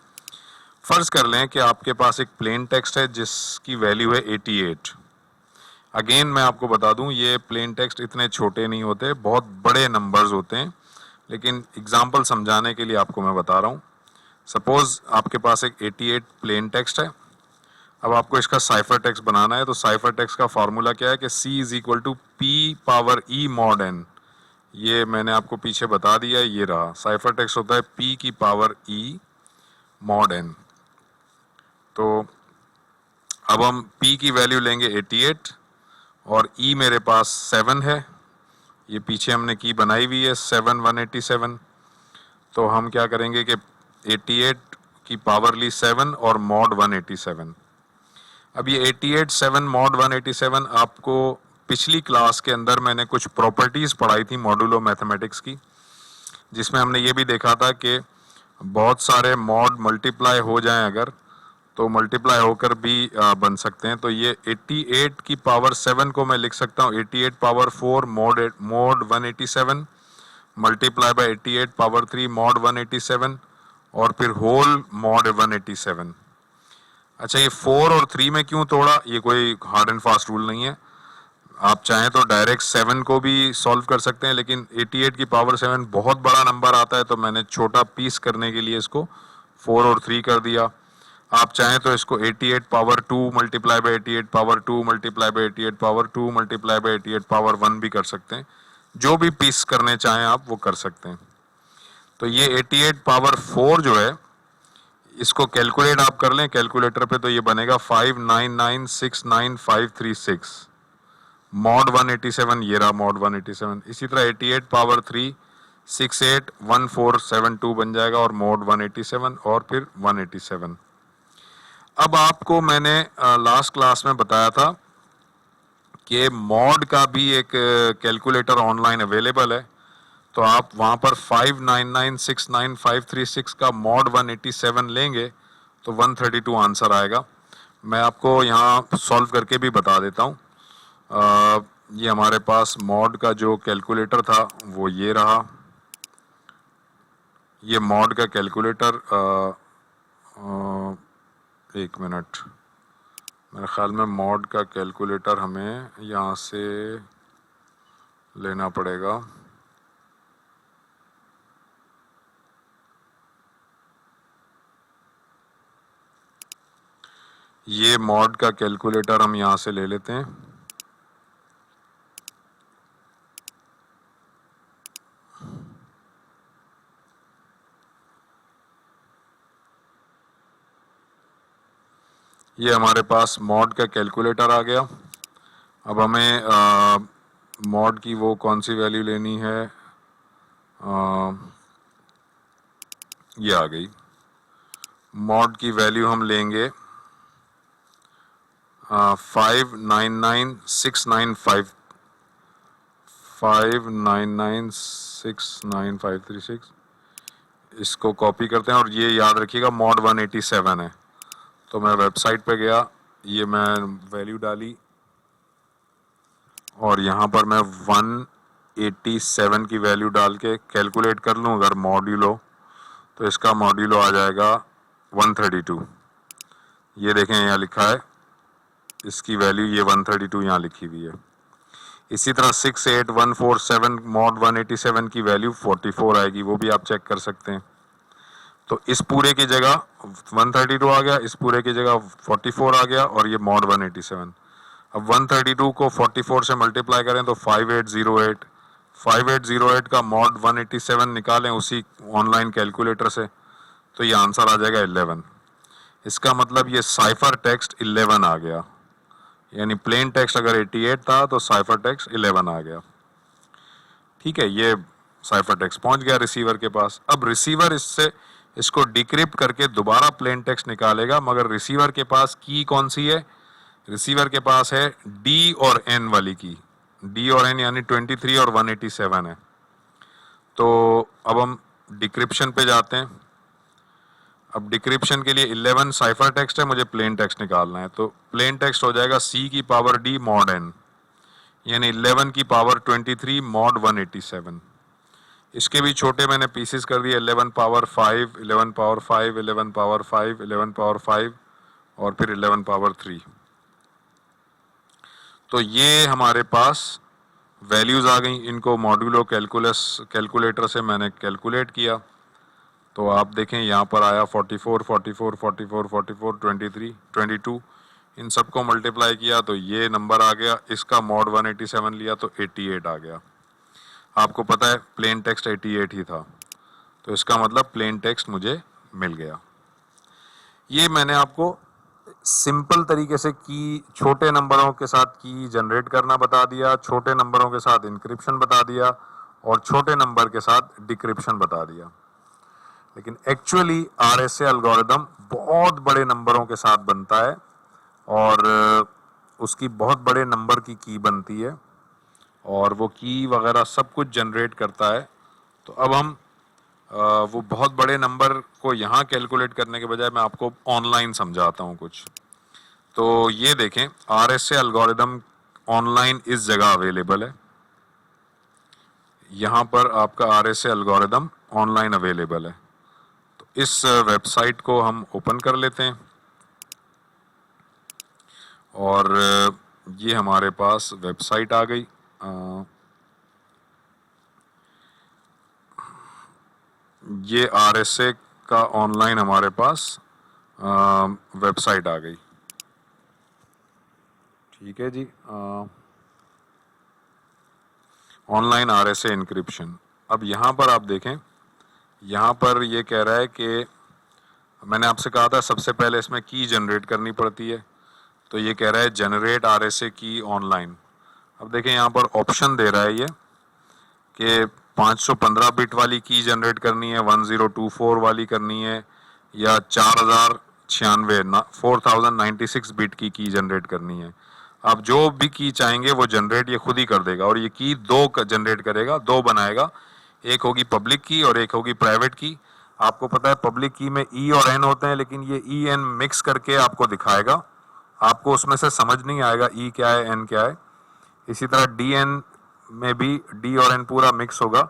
फ़र्ज़ कर लें कि आपके पास एक प्लेन टेक्स्ट है जिसकी वैल्यू है 88। अगेन मैं आपको बता दूं, ये प्लेन टेक्स्ट इतने छोटे नहीं होते, बहुत बड़े नंबर्स होते हैं, लेकिन एग्जांपल समझाने के लिए आपको मैं बता रहा हूं। सपोज आपके पास एक 88 प्लेन टेक्स्ट है। अब आपको इसका साइफर टेक्स्ट बनाना है। तो साइफर टेक्स्ट का फार्मूला क्या है कि C is equal to P⁻E mod n। ये मैंने आपको पीछे बता दिया, ये रहा। साइफर टेक्स्ट होता है P⁻E mod n। तो अब हम P की वैल्यू लेंगे 88 और E मेरे पास 7 है। ये पीछे हमने की बनाई हुई है 7,187। तो हम क्या करेंगे कि 88 की पावर ली 7 और mod 187। अब ये 88 7 mod 187 आपको पिछली क्लास के अंदर मैंने कुछ प्रॉपर्टीज पढ़ाई थी मॉड्यूलो मैथमेटिक्स की, जिसमें हमने ये भी देखा था कि बहुत सारे मॉड मल्टीप्लाई हो जाएं अगर, तो मल्टीप्लाई होकर भी बन सकते हैं। तो ये 88 की पावर 7 को मैं लिख सकता हूँ 88 power 4 mod 187 multiply by 88 power 3 mod 187 और फिर होल mod 187। अच्छा, ये 4 और 3 में क्यों तोड़ा? ये कोई हार्ड एंड फास्ट रूल नहीं है। आप चाहें तो डायरेक्ट 7 को भी सॉल्व कर सकते हैं, लेकिन 88 की पावर 7 बहुत बड़ा नंबर आता है, तो मैंने छोटा पीस करने के लिए इसको 4 और 3 कर दिया। आप चाहें तो इसको 88 power 2 multiply by 88 power 2 multiply by 88 power 2 multiply by 88 power 1 भी कर सकते हैं। जो भी पीस करने चाहें आप वो कर सकते हैं। तो ये 88 पावर 4 जो है, इसको कैलकुलेट आप कर लें कैलकुलेटर पे, तो ये बनेगा 599695536 मॉड 187। ये रहा मॉड 187। इसी तरह 88 पावर 3 681472 बन जाएगा और मॉड 187 और फिर 187। अब आपको मैंने लास्ट क्लास में बताया था कि मॉड का भी एक कैलकुलेटर ऑनलाइन अवेलेबल है। तो आप वहां पर 599695536 का मॉड 187 लेंगे तो 132 आंसर आएगा। मैं आपको यहाँ सॉल्व करके भी बता देता हूँ। ये हमारे पास मॉड का जो कैलकुलेटर था वो ये रहा। ये मॉड का कैलकुलेटर, एक मिनट, मेरे ख्याल में मॉड का कैलकुलेटर हमें यहाँ से लेना पड़ेगा। ये मॉड का कैलकुलेटर हम यहाँ से ले लेते हैं। ये हमारे पास मॉड का कैलकुलेटर आ गया। अब हमें मॉड की वो कौन सी वैल्यू लेनी है, ये आ गई। मॉड की वैल्यू हम लेंगे 599695536। इसको कॉपी करते हैं और ये याद रखिएगा मॉड 187 है। तो मैं वेबसाइट पे गया, ये मैं वैल्यू डाली और यहाँ पर मैं 187 की वैल्यू डाल के कैलकुलेट कर लूँ अगर मॉड्यूलो, तो इसका मॉड्यूलो आ जाएगा 132। ये देखें यहाँ लिखा है, इसकी वैल्यू ये 132 यहाँ लिखी हुई है। इसी तरह 68147 मॉड 187 की वैल्यू 44 आएगी, वो भी आप चेक कर सकते हैं। तो इस पूरे की जगह 132 आ गया, इस पूरे की जगह 44 आ गया और ये मॉड 187। अब 132 को 44 से मल्टीप्लाई करें तो 5808। 5808 का मॉड 187 निकालें उसी ऑनलाइन कैलकुलेटर से, तो ये आंसर आ जाएगा 11। इसका मतलब ये साइफर टेक्स्ट 11 आ गया, यानी प्लेन टेक्स्ट अगर 88 था तो साइफर टेक्स्ट 11 आ गया। ठीक है, ये साइफर टेक्स्ट पहुंच गया रिसीवर के पास। अब रिसीवर इसको डिक्रिप्ट करके दोबारा प्लेन टेक्स्ट निकालेगा, मगर रिसीवर के पास की कौन सी है? रिसीवर के पास है डी और एन वाली की। डी और एन यानी 23 और 187 है। तो अब हम डिक्रिप्शन पे जाते हैं। अब डिक्रिप्शन के लिए 11 साइफर टेक्स्ट है, मुझे प्लेन टेक्स्ट निकालना है। तो प्लेन टेक्स्ट हो जाएगा सी की पावर डी मॉड एन, यानी 11 की पावर 23 मॉड 187। इसके भी छोटे मैंने पीसेस कर दिए, 11 पावर 5, 11 पावर 5, 11 पावर 5, 11 पावर 5 और फिर 11 पावर 3। तो ये हमारे पास वैल्यूज आ गई। इनको मॉड्यूलो कैलकुलेटर से मैंने कैलकुलेट किया। तो आप देखें यहाँ पर आया 44, 44, 44, 44, 23, 22। इन सबको मल्टीप्लाई किया तो ये नंबर आ गया। इसका मॉड 187 लिया तो 88 आ गया। आपको पता है प्लेन टेक्स्ट 88 ही था, तो इसका मतलब प्लेन टेक्स्ट मुझे मिल गया। ये मैंने आपको सिंपल तरीके से की, छोटे नंबरों के साथ की जनरेट करना बता दिया, छोटे नंबरों के साथ इंक्रिप्शन बता दिया और छोटे नंबर के साथ डिक्रिप्शन बता दिया। लेकिन एक्चुअली आरएसए एल्गोरिदम बहुत बड़े नंबरों के साथ बनता है और उसकी बहुत बड़े नंबर की बनती है और वो की वगैरह सब कुछ जनरेट करता है। तो अब हम वो बहुत बड़े नंबर को यहाँ कैलकुलेट करने के बजाय मैं आपको ऑनलाइन समझाता हूँ कुछ। तो ये देखें, आरएसए एल्गोरिदम ऑनलाइन इस जगह अवेलेबल है। यहाँ पर आपका आरएसए एल्गोरिदम ऑनलाइन अवेलेबल है। तो इस वेबसाइट को हम ओपन कर लेते हैं और ये हमारे पास वेबसाइट आ गई। ये आरएसए का ऑनलाइन हमारे पास वेबसाइट आ गई। ठीक है जी, ऑनलाइन RSA इंक्रिप्शन। अब यहाँ पर आप देखें, यहाँ पर ये कह रहा है कि मैंने आपसे कहा था सबसे पहले इसमें की जनरेट करनी पड़ती है, तो ये कह रहा है जनरेट RSA की ऑनलाइन। अब देखें यहाँ पर ऑप्शन दे रहा है ये कि 515 बिट वाली की जनरेट करनी है, 1024 वाली करनी है, या 4096 बिट की जनरेट करनी है। आप जो भी की चाहेंगे वो जनरेट ये खुद ही कर देगा, और ये की दो जनरेट करेगा, दो बनाएगा। एक होगी पब्लिक की और एक होगी प्राइवेट की। आपको पता है पब्लिक की में ई और एन होते हैं, लेकिन ये ई एन मिक्स करके आपको दिखाएगा, आपको उसमें से समझ नहीं आएगा ई क्या है एन क्या है। इसी तरह डी एन में भी डी और एन पूरा मिक्स होगा।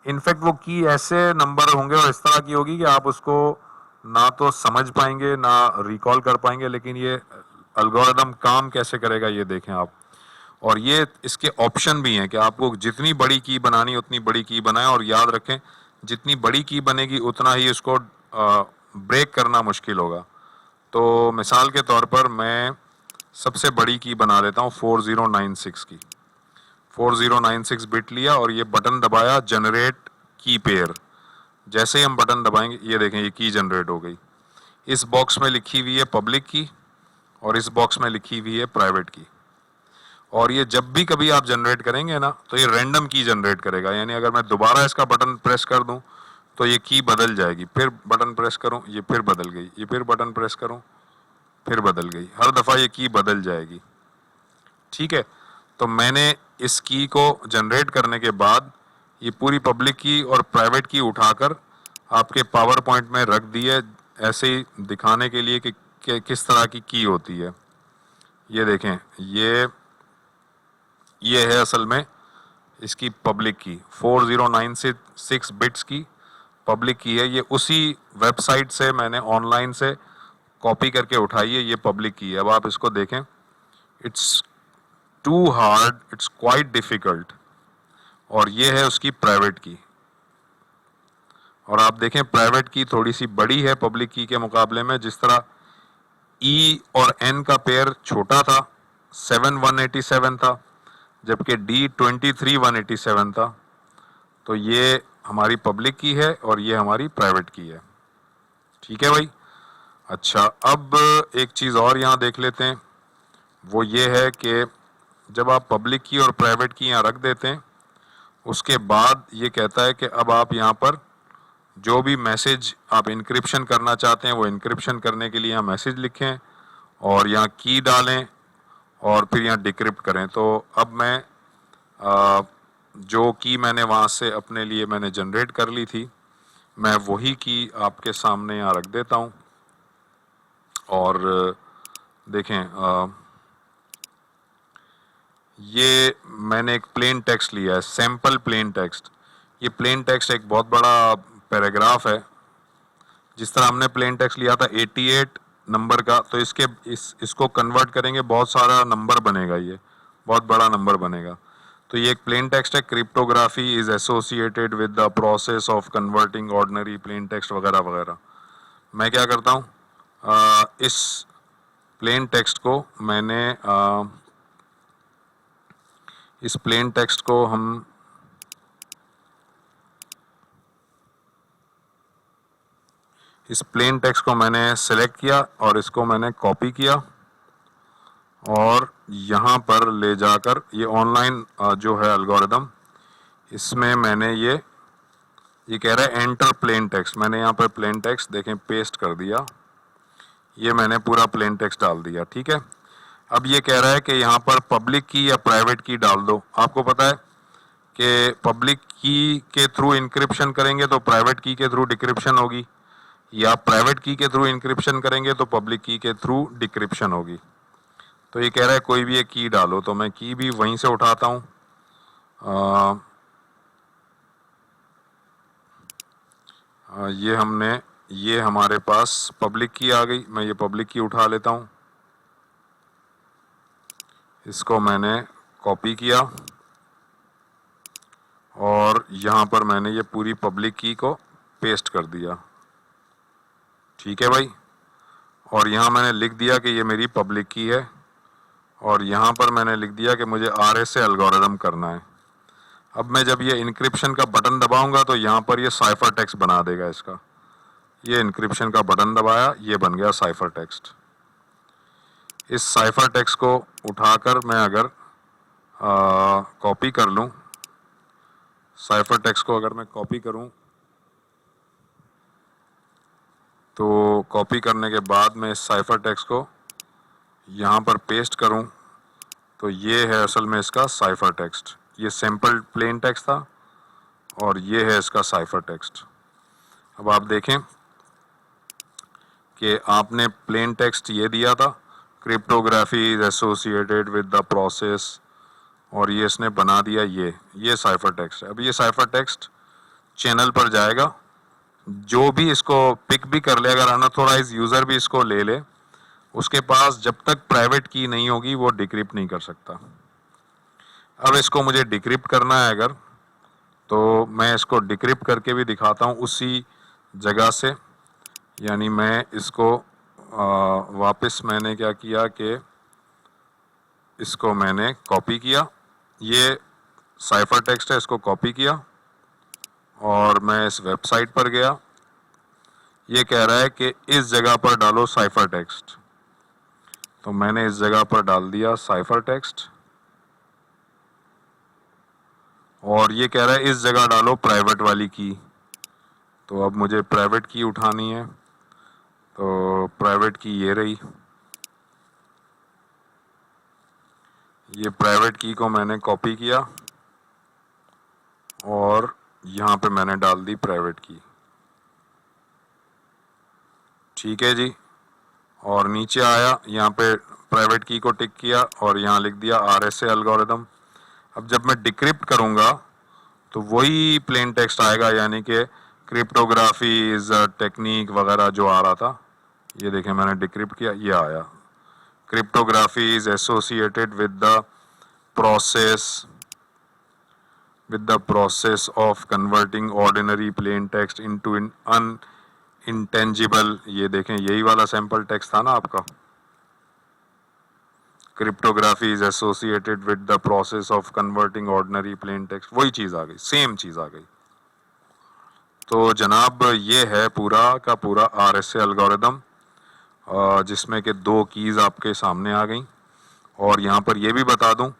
इनफैक्ट वो की ऐसे नंबर होंगे और इस तरह की होगी कि आप उसको ना तो समझ पाएंगे ना रिकॉल कर पाएंगे, लेकिन ये एल्गोरिदम काम कैसे करेगा ये देखें आप। और ये इसके ऑप्शन भी हैं कि आपको जितनी बड़ी की बनानी उतनी बड़ी की बनाएं, और याद रखें जितनी बड़ी की बनेगी उतना ही उसको ब्रेक करना मुश्किल होगा। तो मिसाल के तौर पर मैं सबसे बड़ी की बना देता हूँ 4096 की। 4096 बिट लिया और ये बटन दबाया जनरेट की पेयर। जैसे ही हम बटन दबाएंगे ये देखें ये की जनरेट हो गई। इस बॉक्स में लिखी हुई है पब्लिक की और इस बॉक्स में लिखी हुई है प्राइवेट की। और ये जब भी कभी आप जनरेट करेंगे ना तो ये रैंडम की जनरेट करेगा, यानी अगर मैं दोबारा इसका बटन प्रेस कर दूं तो ये की बदल जाएगी, फिर बटन प्रेस करूं ये फिर बदल गई, ये फिर बटन प्रेस करूं फिर बदल गई, हर दफ़ा ये की बदल जाएगी। ठीक है, तो मैंने इस की को जनरेट करने के बाद ये पूरी पब्लिक की और प्राइवेट की उठाकर आपके पावर पॉइंट में रख दी है, ऐसे ही दिखाने के लिए कि किस तरह की होती है। ये देखें, ये है असल में इसकी पब्लिक की 4096 बिट्स की पब्लिक की है। ये उसी वेबसाइट से मैंने ऑनलाइन से कॉपी करके उठाई है, ये पब्लिक की है। अब आप इसको देखें, it's too hard, it's quite difficult. और ये है उसकी प्राइवेट की, और आप देखें प्राइवेट की थोड़ी सी बड़ी है पब्लिक की के मुकाबले में। जिस तरह ई और एन का पेयर छोटा था 7187 था, जबकि डी 23187 था। तो ये हमारी पब्लिक की है और ये हमारी प्राइवेट की है। ठीक है भाई। अच्छा, अब एक चीज़ और यहाँ देख लेते हैं, वो ये है कि जब आप पब्लिक की और प्राइवेट की यहाँ रख देते हैं उसके बाद ये कहता है कि अब आप यहाँ पर जो भी मैसेज आप इंक्रिप्शन करना चाहते हैं वो इंक्रिप्शन करने के लिए यहाँ मैसेज लिखें और यहाँ की डालें और फिर यहाँ डिक्रिप्ट करें। तो अब मैं जो की मैंने वहाँ से अपने लिए मैंने जनरेट कर ली थी, मैं वही की आपके सामने यहाँ रख देता हूँ। और देखें, ये मैंने एक प्लेन टेक्स्ट लिया है, सैम्पल प्लेन टेक्स्ट। ये प्लेन टेक्स्ट एक बहुत बड़ा पैराग्राफ है। जिस तरह हमने प्लेन टेक्स्ट लिया था 88 नंबर का, तो इसको कन्वर्ट करेंगे बहुत सारा नंबर बनेगा, ये बहुत बड़ा नंबर बनेगा। तो ये एक प्लेन टेक्स्ट है। Cryptography is associated with the process of converting ordinary plain text वगैरह वगैरह। मैं क्या करता हूँ, इस प्लेन टेक्स्ट को मैंने इस प्लेन टेक्स्ट को हम इस प्लेन टेक्स्ट को मैंने सेलेक्ट किया और इसको मैंने कॉपी किया और यहाँ पर ले जाकर ये ऑनलाइन जो है एल्गोरिदम, इसमें मैंने ये कह रहा है एंटर प्लेन टेक्स्ट। मैंने यहाँ पर प्लेन टेक्स्ट देखें पेस्ट कर दिया, ये मैंने पूरा प्लेन टेक्स्ट डाल दिया। ठीक है, अब ये कह रहा है कि यहाँ पर पब्लिक की या प्राइवेट की डाल दो। आपको पता है कि पब्लिक की के थ्रू इंक्रिप्शन करेंगे तो प्राइवेट की के थ्रू डिक्रिप्शन होगी, या प्राइवेट की के थ्रू इंक्रिप्शन करेंगे तो पब्लिक की के थ्रू डिक्रिप्शन होगी। तो ये कह रहा है कोई भी एक की डालो, तो मैं की भी वहीं से उठाता हूँ। ये हमारे पास पब्लिक की आ गई, मैं ये पब्लिक की उठा लेता हूँ। इसको मैंने कॉपी किया और यहाँ पर मैंने ये पूरी पब्लिक की को पेस्ट कर दिया। ठीक है भाई। और यहाँ मैंने लिख दिया कि ये मेरी पब्लिक की है, और यहाँ पर मैंने लिख दिया कि मुझे RSA एल्गोरिदम करना है। अब मैं जब ये इंक्रिप्शन का बटन दबाऊंगा तो यहाँ पर ये साइफर टेक्स्ट बना देगा इसका। ये इंक्रिप्शन का बटन दबाया, ये बन गया साइफर टेक्स्ट। इस साइफर टेक्स्ट को उठाकर मैं अगर कॉपी कर लूँ, साइफर टेक्स्ट को अगर मैं कॉपी करूँ तो कॉपी करने के बाद मैं इस साइफर टेक्स्ट को यहाँ पर पेस्ट करूँ तो ये है असल में इसका साइफर टेक्स्ट। ये सैम्पल प्लेन टेक्स्ट था और ये है इसका साइफर टेक्स्ट। अब आप देखें कि आपने प्लेन टेक्स्ट ये दिया था, cryptography is associated with the process, और ये इसने बना दिया ये साइफर टेक्स्ट है। अब ये साइफर टेक्स्ट चैनल पर जाएगा, जो भी इसको पिक भी कर ले, अगर अनऑथोराइज यूज़र भी इसको ले ले, उसके पास जब तक प्राइवेट की नहीं होगी वो डिक्रिप्ट नहीं कर सकता। अब इसको मुझे डिक्रिप्ट करना है अगर, तो मैं इसको डिक्रिप्ट करके भी दिखाता हूँ उसी जगह से। यानी मैं इसको वापस मैंने क्या किया कि इसको मैंने कॉपी किया, ये साइफर टेक्स्ट है, इसको कॉपी किया और मैं इस वेबसाइट पर गया। ये कह रहा है कि इस जगह पर डालो साइफर टेक्स्ट, तो मैंने इस जगह पर डाल दिया साइफर टेक्स्ट, और ये कह रहा है इस जगह डालो प्राइवेट वाली की। तो अब मुझे प्राइवेट की उठानी है, तो प्राइवेट की ये रही। ये प्राइवेट की को मैंने कॉपी किया और यहाँ पे मैंने डाल दी प्राइवेट की। ठीक है जी, और नीचे आया, यहाँ पे प्राइवेट की को टिक किया और यहाँ लिख दिया RSA एल्गोरिदम। अब जब मैं डिक्रिप्ट करूँगा तो वही प्लेन टेक्स्ट आएगा, यानी कि क्रिप्टोग्राफी इज टेक्निक वगैरह जो आ रहा था। ये देखें मैंने डिक्रिप्ट किया, ये आया, cryptography is associated with the process of converting ordinary plain text into intangible. ये देखें यही वाला सैंपल टेक्स्ट था ना आपका, cryptography is associated with the process of converting ordinary plain text, वही चीज आ गई, सेम चीज आ गई। तो जनाब ये है पूरा का पूरा RSA एल्गोरिदम, जिसमें कि 2 कीज आपके सामने आ गई। और यहाँ पर ये भी बता दूं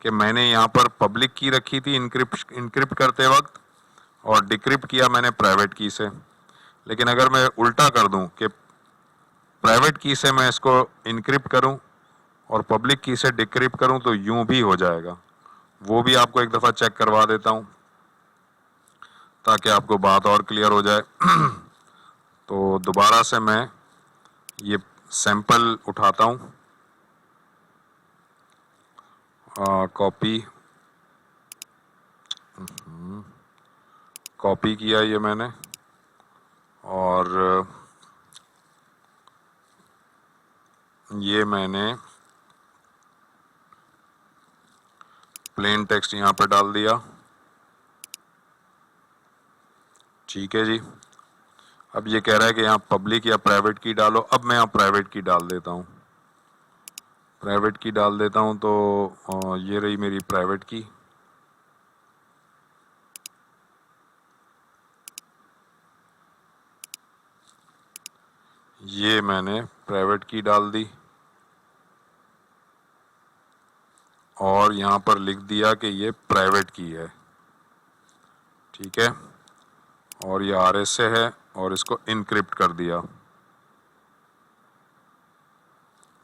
कि मैंने यहाँ पर पब्लिक की रखी थी इनक्रिप्ट करते वक्त, और डिक्रिप्ट किया मैंने प्राइवेट की से। लेकिन अगर मैं उल्टा कर दूं कि प्राइवेट की से मैं इसको इनक्रिप्ट करूं और पब्लिक की से डिक्रिप्ट करूं तो यूं भी हो जाएगा। वो भी आपको एक दफ़ा चेक करवा देता हूं ताकि आपको बात और क्लियर हो जाए। तो दोबारा से मैं ये सैंपल उठाता हूं, कॉपी किया ये मैंने, और ये मैंने प्लेन टेक्स्ट यहाँ पे डाल दिया। ठीक है जी, अब ये कह रहा है कि यहाँ पब्लिक या प्राइवेट की डालो। अब मैं यहाँ प्राइवेट की डाल देता हूँ, प्राइवेट की डाल देता हूँ। तो ये रही मेरी प्राइवेट की। ये मैंने प्राइवेट की डाल दी और यहाँ पर लिख दिया कि ये प्राइवेट की है। ठीक है, और ये RSA है और इसको इनक्रिप्ट कर दिया।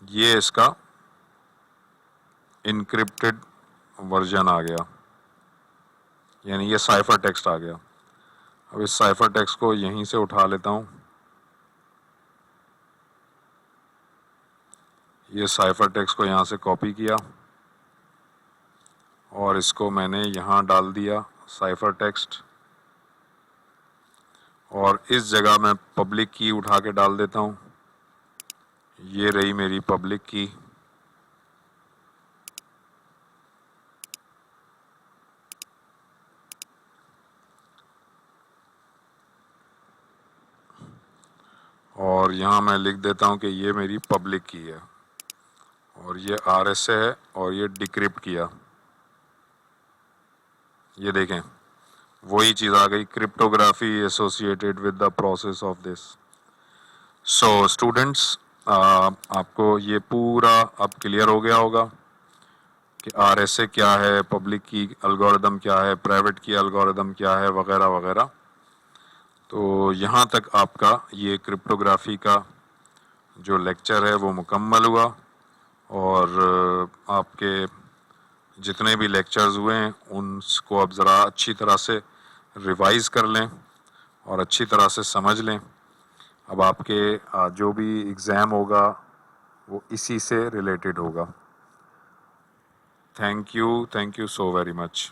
ये इसका इनक्रिप्टेड वर्जन आ गया, यानी ये साइफर टेक्स्ट आ गया। अब इस साइफर टेक्स्ट को यहीं से उठा लेता हूँ। ये साइफर टेक्स्ट को यहाँ से कॉपी किया और इसको मैंने यहाँ डाल दिया साइफर टेक्स्ट, और इस जगह मैं पब्लिक की उठा के डाल देता हूँ। ये रही मेरी पब्लिक की। और यहाँ मैं लिख देता हूँ कि ये मेरी पब्लिक की है और ये RSA है और ये डिक्रिप्ट किया। ये देखें वही चीज़ आ गई, cryptography associated with the process of this. So students, आपको ये पूरा अब क्लियर हो गया होगा कि RSA क्या है, पब्लिक की एल्गोरिदम क्या है, प्राइवेट की एल्गोरिदम क्या है, वगैरह वगैरह। तो यहाँ तक आपका ये क्रिप्टोग्राफी का जो लेक्चर है वो मुकम्मल हुआ और आपके जितने भी लेक्चर्स हुए हैं उनको अब ज़रा अच्छी तरह से रिवाइज़ कर लें और अच्छी तरह से समझ लें। अब आपके जो भी एग्ज़ाम होगा वो इसी से रिलेटेड होगा। Thank you so very much.